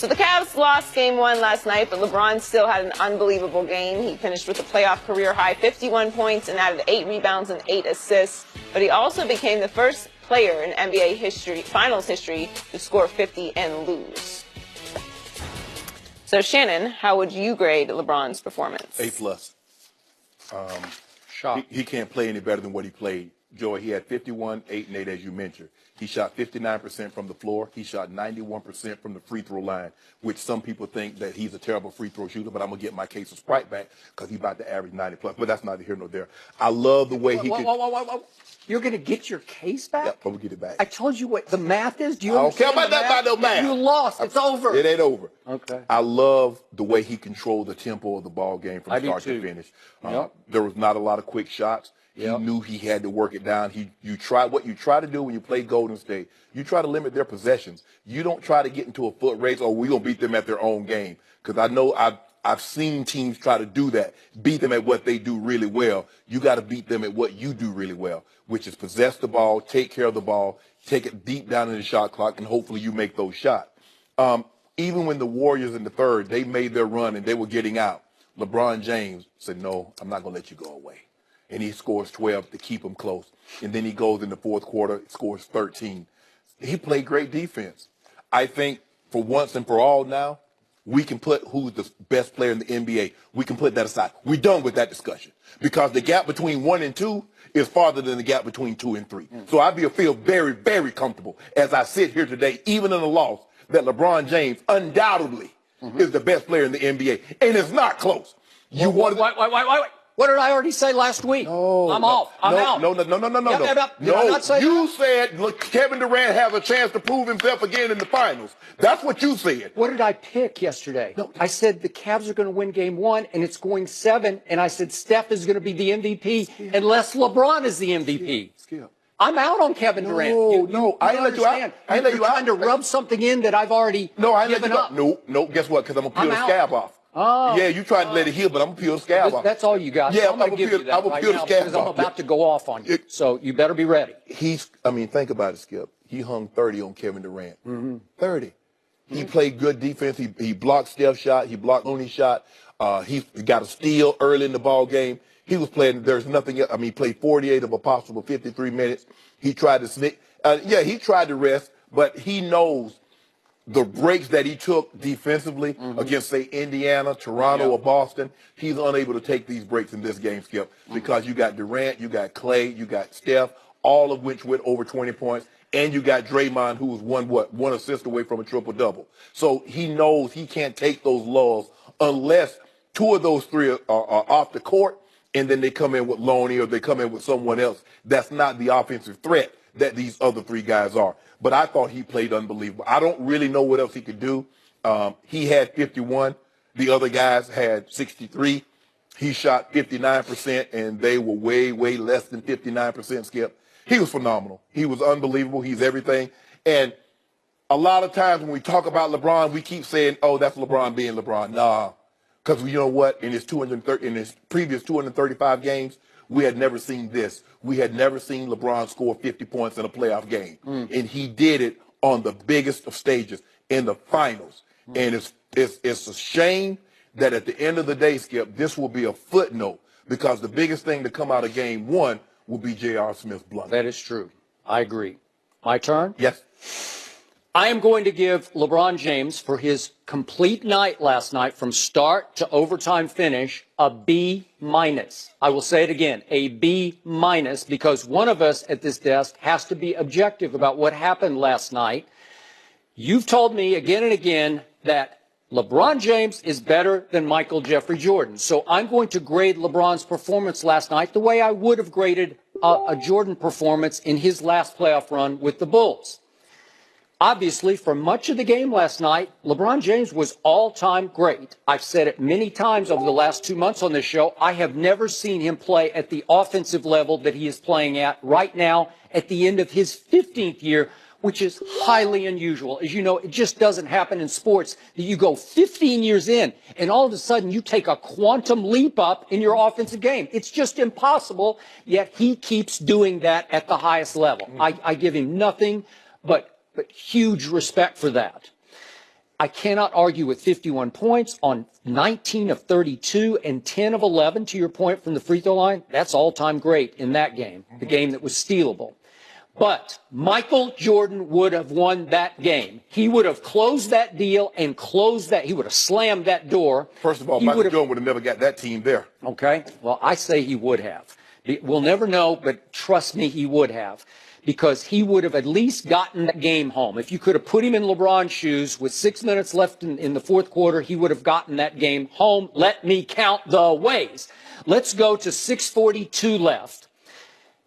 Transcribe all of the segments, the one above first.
So the Cavs lost Game 1 last night, but LeBron still had an unbelievable game. He finished with a playoff career-high 51 points and added 8 rebounds and 8 assists. But he also became the first player in NBA history, finals history, to score 50 and lose. So Shannon, how would you grade LeBron's performance? A+. Shot. He can't play any better than what he played. Joey, he had 51, 8, and 8, as you mentioned. He shot 59% from the floor. He shot 91% from the free throw line, which some people think that he's a terrible free throw shooter, but I'm going to get my case of Sprite back because he's about to average 90 plus. But that's neither here nor there. I love the way he can. You're going to get your case back? Yep, I'm going to get it back. I told you what the math is. Do you I don't care understand about no math. You lost. It's over. It ain't over. Okay. I love the way he controlled the tempo of the ball game from start to finish. There was not a lot of quick shots. He knew he had to work it down. What you try to do when you play Golden State, you try to limit their possessions. You don't try to get into a foot race, or we're going to beat them at their own game. Because I know I've seen teams try to do that, beat them at what they do really well. You got to beat them at what you do really well, which is possess the ball, take care of the ball, take it deep down in the shot clock, and hopefully you make those shots. Even when the Warriors in the third, they made their run and they were getting out, LeBron James said, no, I'm not going to let you go away. And he scores 12 to keep them close. And then he goes in the fourth quarter, scores 13. He played great defense. I think for once and for all now, we can put who's the best player in the NBA. We can put that aside. We're done with that discussion because the gap between 1 and 2 is farther than the gap between 2 and 3. So I feel very, very comfortable as I sit here today, even in a loss, that LeBron James undoubtedly is the best player in the NBA. And it's not close. Wait. What did I already say last week? I'm off. I'm out. No. Not you said, look, Kevin Durant has a chance to prove himself again in the finals. That's what you said. What did I pick yesterday? No. I said the Cavs are going to win Game 1, and it's going 7. And I said Steph is going to be the MVP unless LeBron is the MVP. Skip. I'm out on Kevin Durant. No, I ain't let you out. I ain't let you out. You're trying to rub something in that I've already given up. No, guess what? Because I'm going to peel the scab off. Oh. Yeah, you tried to let it heal, but I'm going to peel the scab off. That's all you got. Yeah, so I'm going to give you that right now because I'm about to go off on you. So you better be ready. Think about it, Skip. He hung 30 on Kevin Durant. 30. He played good defense. He blocked Steph's shot. He blocked Looney's shot. He got a steal early in the ball game. He was playing. There's nothing else. He played 48 of a possible 53 minutes. He tried to sneak. He tried to rest, but he knows the breaks that he took defensively against, say, Indiana, Toronto, or Boston. He's unable to take these breaks in this game, Skip, because you got Durant, you got Clay, you got Steph, all of which went over 20 points, and you got Draymond, who was one assist away from a triple-double. So he knows he can't take those lulls unless 2 of those 3 are off the court, and then they come in with Loney or they come in with someone else. That's not the offensive threat that these other 3 guys are. But I thought he played unbelievable. I don't really know what else he could do. He had 51. The other guys had 63. He shot 59%, and they were way, way less than 59%, Skip. He was phenomenal. He was unbelievable. He's everything. And a lot of times when we talk about LeBron, we keep saying, oh, that's LeBron being LeBron. Nah, because you know what? In his previous 235 games, we had never seen this. We had never seen LeBron score 50 points in a playoff game. And he did it on the biggest of stages in the finals. And it's a shame that at the end of the day, Skip, this will be a footnote because the biggest thing to come out of Game 1 will be J.R. Smith's blunder. That is true. I agree. My turn? Yes. I am going to give LeBron James, for his complete night last night, from start to overtime finish, a B-. I will say it again, a B-, because one of us at this desk has to be objective about what happened last night. You've told me again and again that LeBron James is better than Michael Jeffrey Jordan. So I'm going to grade LeBron's performance last night the way I would have graded a Jordan performance in his last playoff run with the Bulls. Obviously, for much of the game last night, LeBron James was all-time great. I've said it many times over the last 2 months on this show. I have never seen him play at the offensive level that he is playing at right now at the end of his 15th year, which is highly unusual. As you know, it just doesn't happen in sports that you go 15 years in and all of a sudden you take a quantum leap up in your offensive game. It's just impossible, yet he keeps doing that at the highest level. I give him nothing but huge respect for that. I cannot argue with 51 points on 19 of 32 and 10 of 11, to your point, from the free throw line. That's all-time great in that game, the game that was stealable. But Michael Jordan would have won that game. He would have closed that deal and closed that. He would have slammed that door. First of all, Michael Jordan would have never got that team there. Okay. Well, I say he would have. We'll never know, but trust me, he would have. Because he would have at least gotten that game home. If you could have put him in LeBron's shoes with 6 minutes left in the fourth quarter, he would have gotten that game home. Let me count the ways. Let's go to 6:42 left.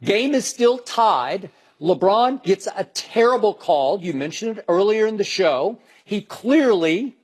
Game is still tied. LeBron gets a terrible call. You mentioned it earlier in the show. He clearly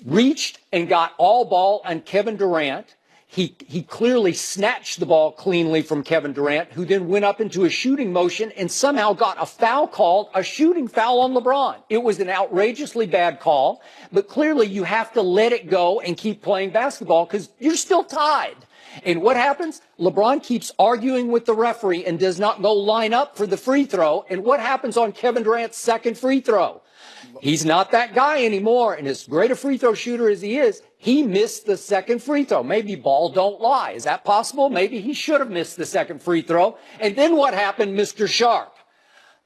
reached and got all ball on Kevin Durant. He clearly snatched the ball cleanly from Kevin Durant, who then went up into a shooting motion and somehow got a foul called, a shooting foul on LeBron. It was an outrageously bad call, but clearly you have to let it go and keep playing basketball because you're still tied. And what happens? LeBron keeps arguing with the referee and does not go line up for the free throw. And what happens on Kevin Durant's second free throw? He's not that guy anymore. And as great a free throw shooter as he is, he missed the second free throw. Maybe ball don't lie. Is that possible? Maybe he should have missed the second free throw. And then what happened, Mr. Sharp?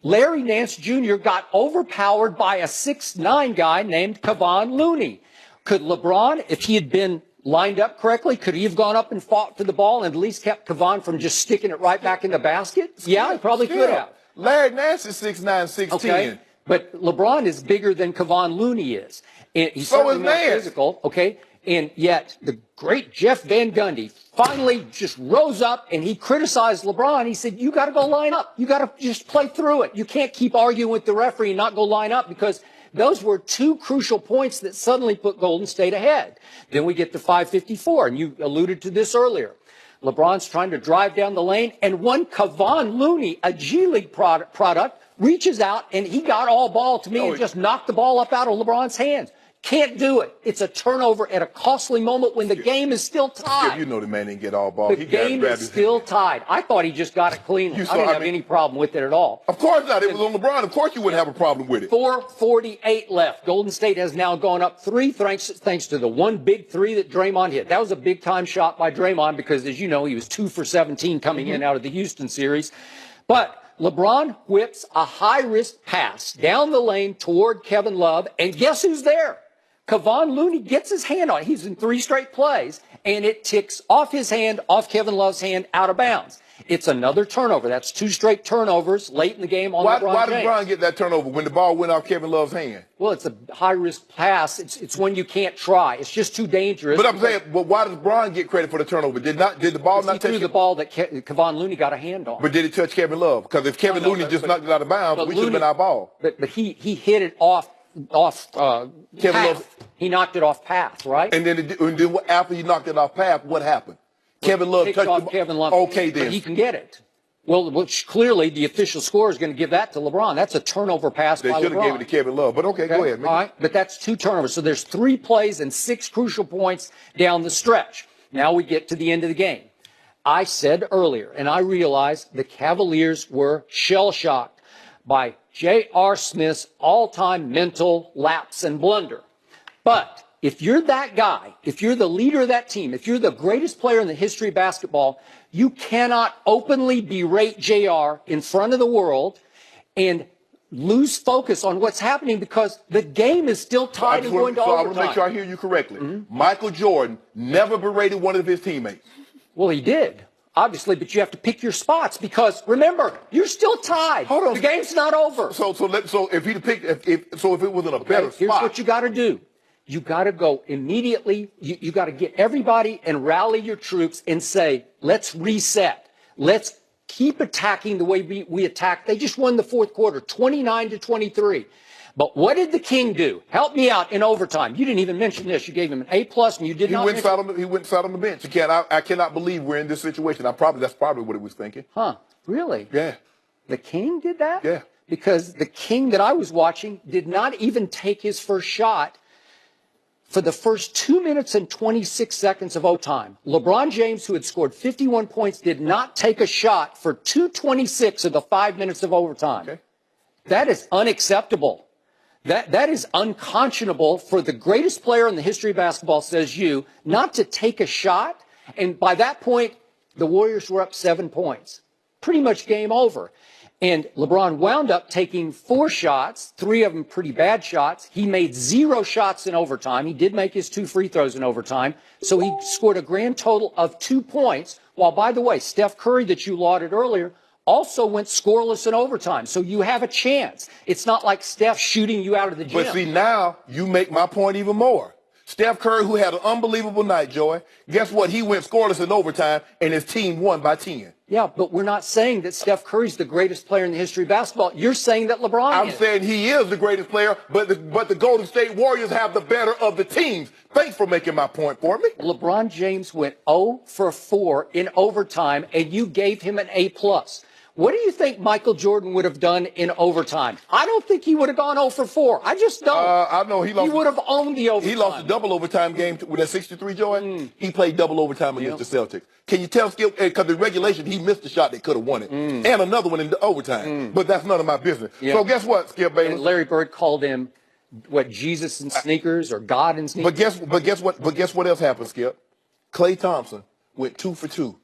Larry Nance Jr. got overpowered by a 6'9" guy named Kevon Looney. Could LeBron, if he had been lined up correctly, could he have gone up and fought for the ball and at least kept Kevon from just sticking it right back in the basket? Yeah, he probably could have. Larry Nance is 6'9", 6'10". Okay. But LeBron is bigger than Kevon Looney is. And he's so certainly is more Nance. Physical, okay? And yet the great Jeff Van Gundy finally just rose up and he criticized LeBron. He said, you got to go line up. You got to just play through it. You can't keep arguing with the referee and not go line up because those were two crucial points that suddenly put Golden State ahead. Then we get to 5:54, and you alluded to this earlier. LeBron's trying to drive down the lane, and one Kevon Looney, a G League product, reaches out, and he got all ball to me and just knocked the ball up out of LeBron's hands. Can't do it. It's a turnover at a costly moment when the game is still tied. Yeah, you know the man didn't get all ball. The game is still tied. I thought he just got it cleanly. I didn't have any problem with it at all. Of course not. It was on LeBron. Of course you wouldn't have a problem with it. 4:48 left. Golden State has now gone up 3 thanks to the one big three that Draymond hit. That was a big-time shot by Draymond because, as you know, he was 2 for 17 coming in out of the Houston series. But LeBron whips a high-risk pass down the lane toward Kevin Love, and guess who's there? Kevon Looney gets his hand on it. He's in 3 straight plays, and it ticks off his hand, off Kevin Love's hand, out of bounds. It's another turnover. That's 2 straight turnovers late in the game on LeBron James. Why did LeBron get that turnover when the ball went off Kevin Love's hand? Well, it's a high-risk pass. It's when you can't try. It's just too dangerous. But I'm saying, why does LeBron get credit for the turnover? Did the ball not touch? He threw the ball that Kevon Looney got a hand on. But did it touch Kevin Love? Because if Kevin Looney just knocked it out of bounds, we should have been our ball. But he hit it off Kevin Love. He knocked it off path, right? And then after he knocked it off path, what happened? Kevin Love touched off Kevin Love. Okay, then. But he can get it. Well, which clearly the official score is going to give that to LeBron. That's a turnover pass by LeBron. They should have given it to Kevin Love. But okay, go ahead. All right, but that's 2 turnovers. So there's 3 plays and 6 crucial points down the stretch. Now we get to the end of the game. I said earlier, and I realized the Cavaliers were shell-shocked by J.R. Smith's all-time mental lapse and blunder. But if you're that guy, if you're the leader of that team, if you're the greatest player in the history of basketball, you cannot openly berate JR in front of the world and lose focus on what's happening because the game is still tied and going to overtime. I want to make sure I hear you correctly. Michael Jordan never berated one of his teammates. Well, he did, obviously, but you have to pick your spots because remember, you're still tied. Hold on. The game's not over. So if he'd picked, if it was in a better spot. Here's what you got to do. You got to go immediately. You got to get everybody and rally your troops and say, let's reset. Let's keep attacking the way we attacked. They just won the fourth quarter, 29-23. But what did the King do? Help me out in overtime. You didn't even mention this. You gave him an A+, and you did not mention it. He went and sat on the bench. I cannot believe we're in this situation. That's probably what he was thinking. Huh? Really? Yeah. The King did that? Yeah. Because the King that I was watching did not even take his first shot for the first 2 minutes and 26 seconds of overtime. LeBron James, who had scored 51 points, did not take a shot for 2:26 of the 5 minutes of overtime. Okay. That is unacceptable. That is unconscionable for the greatest player in the history of basketball, says you, not to take a shot. And by that point, the Warriors were up 7 points. Pretty much game over. And LeBron wound up taking 4 shots, 3 of them pretty bad shots. He made 0 shots in overtime. He did make his 2 free throws in overtime. So he scored a grand total of 2 points. While, by the way, Steph Curry, that you lauded earlier, also went scoreless in overtime. So you have a chance. It's not like Steph shooting you out of the gym. But see, now you make my point even more. Steph Curry, who had an unbelievable night, Joy, guess what? He went scoreless in overtime, and his team won by 10. Yeah, but we're not saying that Steph Curry's the greatest player in the history of basketball. You're saying that LeBron I'm is. saying he is the greatest player, but the Golden State Warriors have the better of the teams. Thanks for making my point for me. LeBron James went 0 for 4 in overtime, and you gave him an A+. What do you think Michael Jordan would have done in overtime? I don't think he would have gone 0 for 4. I just don't. I know he lost. He would have owned the overtime. He lost a double overtime game with that 63, Joy. He played double overtime against the Celtics. Can you tell Skip? Because in regulation, he missed the shot that could have won it. And another one in the overtime. But that's none of my business. So guess what, Skip Bayless? And Larry Bird called him, what, Jesus in sneakers or God in sneakers? But guess what else happened, Skip? Klay Thompson went 2 for 2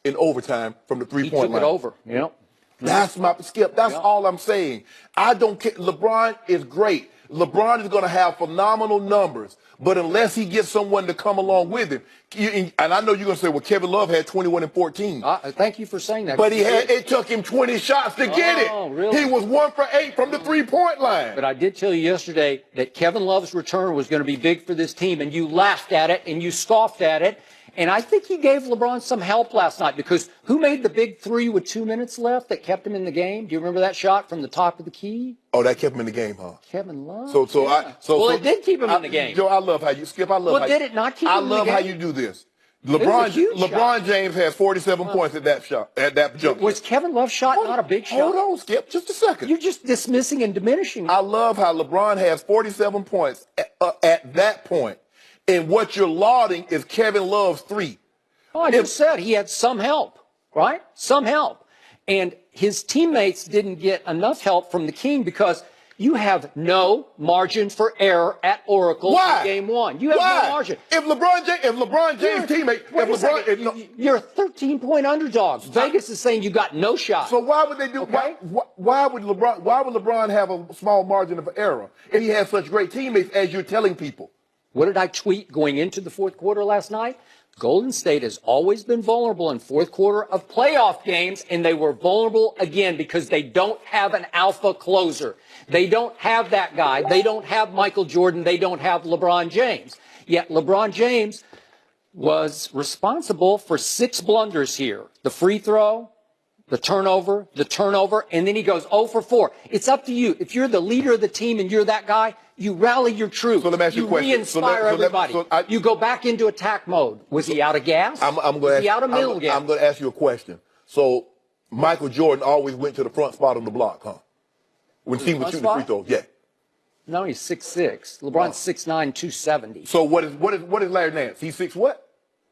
in overtime from the three-point line. He took it over. Yep. That's my Skip. That's all I'm saying. I don't care. LeBron is great. LeBron is going to have phenomenal numbers, but unless he gets someone to come along with him, and I know you're going to say, well, Kevin Love had 21 and 14. Thank you for saying that. But it took him 20 shots to get it. Really? He was 1 for 8 from the three-point line. But I did tell you yesterday that Kevin Love's return was going to be big for this team, and you laughed at it and you scoffed at it. And I think he gave LeBron some help last night, because who made the big 3 with 2 minutes left that kept him in the game? Do you remember that shot from the top of the key? Oh, that kept him in the game, huh? Kevin Love. So it did keep him in the game. Joe, I love how you Skip. I love. Well, how did it not keep him in the game? I love how you do this. LeBron LeBron James has 47 points at that shot, at that jump. Was Kevin Love's shot not a big shot? Hold on, Skip, just a second. You're just dismissing and diminishing. I love how LeBron has 47 points at that point, and what you're lauding is Kevin Love's 3. Oh, I just said he had some help, right? Some help. And his teammates didn't get enough help from the King, because you have no margin for error at Oracle in Game 1. You have no margin. If LeBron James' teammate, you're a 13-point underdog. Vegas is saying you got no shot. So why would they do? Okay? Why would LeBron have a small margin of error if he has such great teammates as you're telling people? What did I tweet going into the fourth quarter last night? Golden State has always been vulnerable in fourth quarter of playoff games, and they were vulnerable again because they don't have an alpha closer. They don't have that guy. They don't have Michael Jordan. They don't have LeBron James. Yet LeBron James was responsible for 6 blunders here. The free throw, the turnover, and then he goes 0 for 4. It's up to you. If you're the leader of the team and you're that guy, you rally your troops. So let me ask you a question. Re-inspire everybody. You go back into attack mode. Was he out of gas? Was he out of middle gas? I'm going to ask you a question. So Michael Jordan always went to the front spot on the block, huh? When he was shooting the free throws, yeah. No, he's 6'6". LeBron's 6'9", 270. So what is Larry Nance? He's 6 what?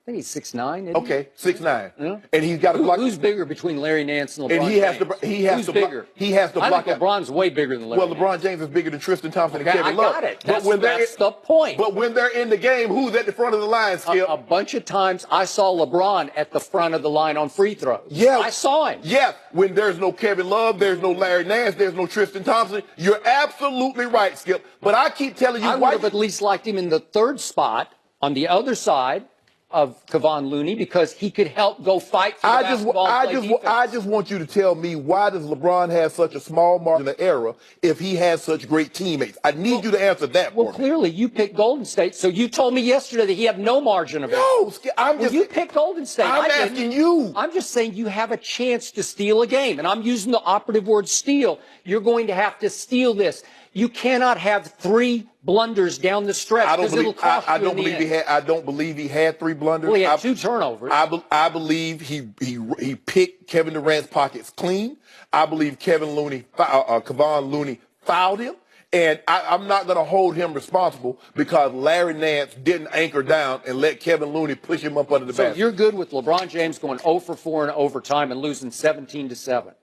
I think he's 6'9". Okay, 6'9". Yeah. And he's got to block. Who's bigger between Larry Nance and LeBron? And he has to bigger? He has to block. I think LeBron's way bigger than Larry. Well, LeBron James is bigger than Tristan Thompson and Kevin Love. I got it. That's the point. But when they're in the game, who's at the front of the line, Skip? A bunch of times I saw LeBron at the front of the line on free throws. Yeah, I saw him. Yeah, when there's no Kevin Love, there's no Larry Nance, there's no Tristan Thompson. You're absolutely right, Skip. But I keep telling you, I would have at least liked him in the third spot on the other side of Kevon Looney, because he could help go fight for the basketball and play defense. I just want you to tell me, why does LeBron have such a small margin of error if he has such great teammates? I need you to answer that for me. Well, clearly you picked Golden State, so you told me yesterday that he had no margin of error. No, you picked Golden State. I'm asking you. I'm just saying you have a chance to steal a game, and I'm using the operative word steal. You're going to have to steal this. You cannot have 3 blunders down the stretch. I don't believe he had 3 blunders. Well, he had 2 turnovers. I believe he picked Kevin Durant's pockets clean. I believe Kevon Looney fouled him. And I'm not going to hold him responsible because Larry Nance didn't anchor down and let Kevin Looney push him up under the basket. So you're good with LeBron James going 0 for 4 in overtime and losing 17-7.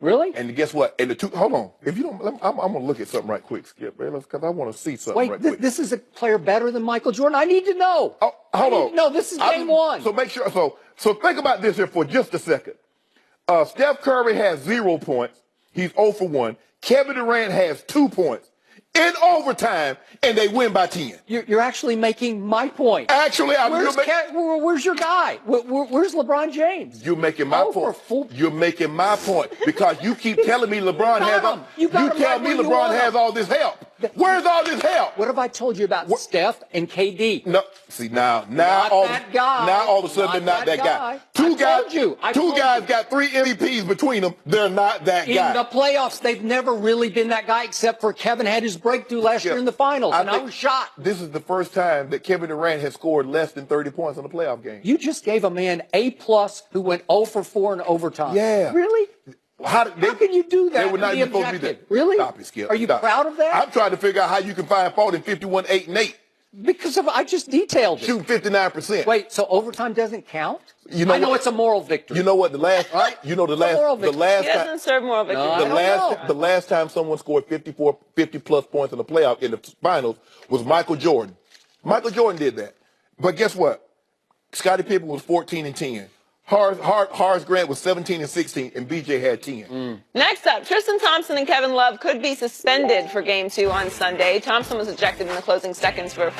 Really? And guess what? And the two, hold on. If you don't, I'm going to look at something right quick, Skip, because I want to see something Wait, right quick. this is a player better than Michael Jordan? I need to know. Oh, hold on. No, this is game one. So make sure. So think about this here for just a second. Steph Curry has 0 points. He's 0 for 1. Kevin Durant has 2 points in overtime, and they win by 10. You're actually making my point. Actually, where's your guy? Where's LeBron James? You're making my point. You're making my point because you keep telling me LeBron has all. You tell me LeBron has all this help. Where's all this help? What have I told you about Steph and KD? No, see now all of a sudden they're not that guy. Two guys got 3 MVPs between them. They're not that guy. In the playoffs, they've never really been that guy, except for Kevin had his breakthrough last year in the finals, and I was shocked. This is the first time that Kevin Durant has scored less than 30 points in a playoff game. You just gave a man A+ who went 0 for 4 in overtime. Yeah. Really? How can you do that? They were not even supposed to be that. Really? Stop it, Skip. Are you proud of that? I'm trying to figure out how you can find fault in 51, 8, and 8. Because I just detailed it. Shooting 59%. Wait, so overtime doesn't count? You know I know it's a moral victory. You know what? The last time. He doesn't serve moral victory. The last time someone scored 50+ points in the playoff in the finals was Michael Jordan. Michael Jordan did that. But guess what? Scottie Pippen was 14 and 10. Horace Grant was 17 and 16, and BJ had 10. Next up, Tristan Thompson and Kevin Love could be suspended for Game 2 on Sunday. Thompson was ejected in the closing seconds for